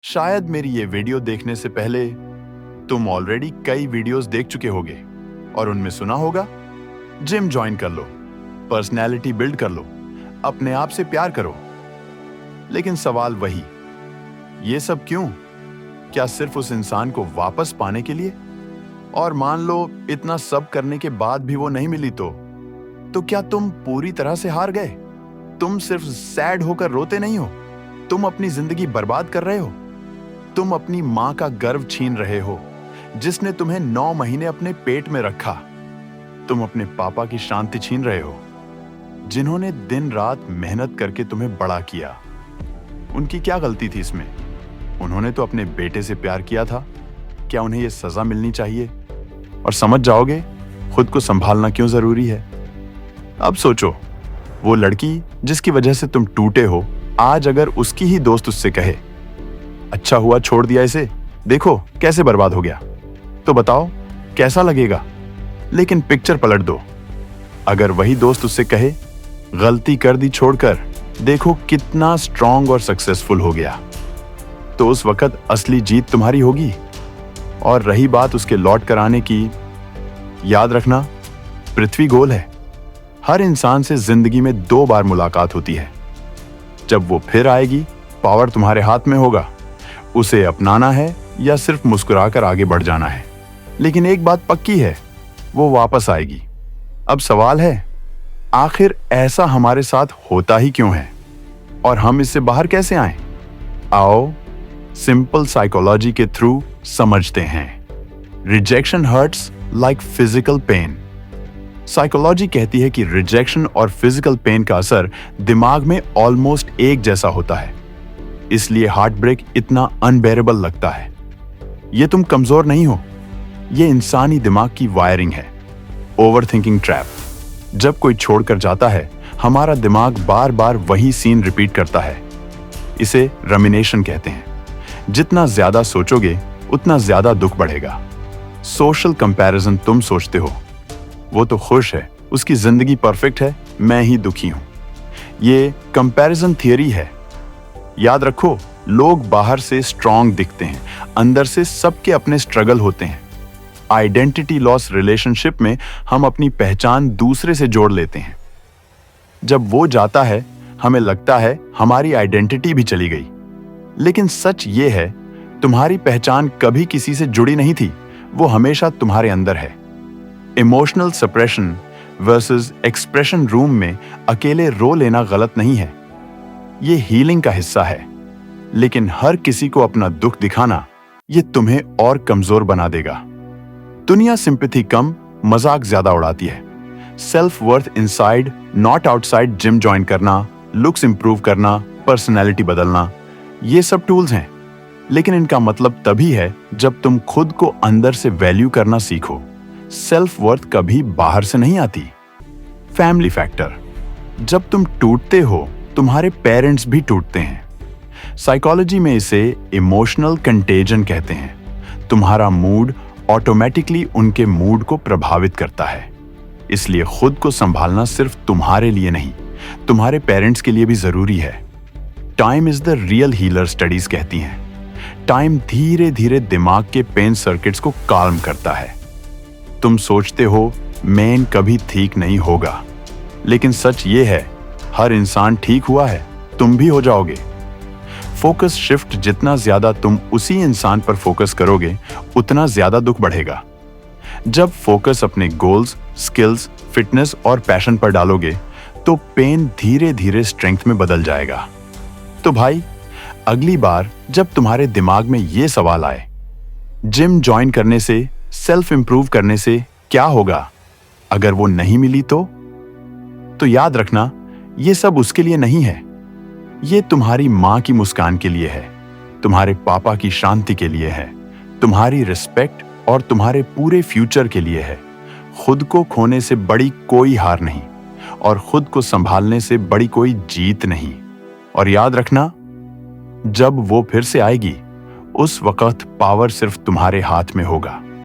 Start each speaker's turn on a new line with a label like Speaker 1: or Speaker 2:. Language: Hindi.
Speaker 1: शायद मेरी ये वीडियो देखने से पहले तुम ऑलरेडी कई वीडियोस देख चुके होगे और उनमें सुना होगा, जिम ज्वाइन कर लो, पर्सनैलिटी बिल्ड कर लो, अपने आप से प्यार करो। लेकिन सवाल वही, ये सब क्यों? क्या सिर्फ उस इंसान को वापस पाने के लिए? और मान लो इतना सब करने के बाद भी वो नहीं मिली तो क्या तुम पूरी तरह से हार गए? तुम सिर्फ सैड होकर रोते नहीं हो, तुम अपनी जिंदगी बर्बाद कर रहे हो। तुम अपनी मां का गर्व छीन रहे हो, जिसने तुम्हें 9 महीने अपने पेट में रखा। तुम अपने पापा की शांति छीन रहे हो, जिन्होंने दिन रात मेहनत करके तुम्हें बड़ा किया। उनकी क्या गलती थी इसमें? उन्होंने तो अपने बेटे से प्यार किया था। क्या उन्हें यह सजा मिलनी चाहिए? और समझ जाओगे खुद को संभालना क्यों जरूरी है। अब सोचो, वो लड़की जिसकी वजह से तुम टूटे हो, आज अगर उसकी ही दोस्त उससे कहे, अच्छा हुआ छोड़ दिया इसे, देखो कैसे बर्बाद हो गया, तो बताओ कैसा लगेगा? लेकिन पिक्चर पलट दो, अगर वही दोस्त उससे कहे, गलती कर दी छोड़कर, देखो कितना स्ट्रांग और सक्सेसफुल हो गया, तो उस वक्त असली जीत तुम्हारी होगी। और रही बात उसके लौट कर आने की, याद रखना, पृथ्वी गोल है। हर इंसान से जिंदगी में 2 बार मुलाकात होती है। जब वो फिर आएगी, पावर तुम्हारे हाथ में होगा। उसे अपनाना है या सिर्फ मुस्कुराकर आगे बढ़ जाना है। लेकिन एक बात पक्की है, वो वापस आएगी। अब सवाल है, आखिर ऐसा हमारे साथ होता ही क्यों है और हम इससे बाहर कैसे आए? आओ सिंपल साइकोलॉजी के थ्रू समझते हैं। Rejection hurts like physical pain. Psychology कहती है कि रिजेक्शन और फिजिकल पेन का असर दिमाग में ऑलमोस्ट एक जैसा होता है, इसलिए हार्ट ब्रेक इतना अनबेरेबल लगता है। ये तुम कमजोर नहीं हो, ये इंसानी दिमाग की वायरिंग है। Overthinking trap. जब कोई छोड़कर जाता है, हमारा दिमाग बार बार वही सीन रिपीट करता है। इसे रमिनेशन कहते हैं। जितना ज्यादा सोचोगे उतना ज्यादा दुख बढ़ेगा। Social comparison. तुम सोचते हो वो तो खुश है, उसकी जिंदगी परफेक्ट है, मैं ही दुखी हूं। ये कंपैरिजन थियरी है। याद रखो, लोग बाहर से स्ट्रांग दिखते हैं, अंदर से सबके अपने स्ट्रगल होते हैं। आइडेंटिटी लॉस रिलेशनशिप में हम अपनी पहचान दूसरे से जोड़ लेते हैं। जब वो जाता है, हमें लगता है हमारी आइडेंटिटी भी चली गई। लेकिन सच ये है, तुम्हारी पहचान कभी किसी से जुड़ी नहीं थी, वो हमेशा तुम्हारे अंदर है। Emotional suppression versus expression room में अकेले रो लेना गलत नहीं है, ये हीलिंग का हिस्सा है। लेकिन हर किसी को अपना दुख दिखाना, ये तुम्हें और कमजोर बना देगा। दुनिया सिंपैथी कम, मजाक ज्यादा उड़ाती है। Self worth inside not outside. Gym join करना, लुक्स इंप्रूव करना, पर्सनैलिटी बदलना, ये सब टूल्स हैं, लेकिन इनका मतलब तभी है जब तुम खुद को अंदर से वैल्यू करना सीखो। सेल्फ वर्थ कभी बाहर से नहीं आती। Family factor. जब तुम टूटते हो, तुम्हारे पेरेंट्स भी टूटते हैं। साइकोलॉजी में इसे इमोशनल कंटेजन कहते हैं। तुम्हारा मूड ऑटोमेटिकली उनके मूड को प्रभावित करता है। इसलिए खुद को संभालना सिर्फ तुम्हारे लिए नहीं, तुम्हारे पेरेंट्स के लिए भी जरूरी है। Time is the real healer, studies कहती हैं। टाइम धीरे धीरे दिमाग के पेन सर्किट्स को काल्म करता है। तुम सोचते हो मैं कभी ठीक नहीं होगा, लेकिन सच ये है, हर इंसान ठीक हुआ है, तुम भी हो जाओगे। Focus shift. जितना ज्यादा तुम उसी इंसान पर फोकस करोगे, उतना ज्यादा दुख बढ़ेगा। जब फोकस अपने गोल्स, स्किल्स, फिटनेस और पैशन पर डालोगे, तो पेन धीरे धीरे स्ट्रेंथ में बदल जाएगा। तो भाई, अगली बार जब तुम्हारे दिमाग में ये सवाल आए, जिम ज्वाइन करने से, सेल्फ इंप्रूव करने से क्या होगा, अगर वो नहीं मिली तो याद रखना, ये सब उसके लिए नहीं है। ये तुम्हारी मां की मुस्कान के लिए है, तुम्हारे पापा की शांति के लिए है, तुम्हारी रिस्पेक्ट और तुम्हारे पूरे फ्यूचर के लिए है। खुद को खोने से बड़ी कोई हार नहीं, और खुद को संभालने से बड़ी कोई जीत नहीं। और याद रखना, जब वो फिर से आएगी, उस वक्त पावर सिर्फ तुम्हारे हाथ में होगा।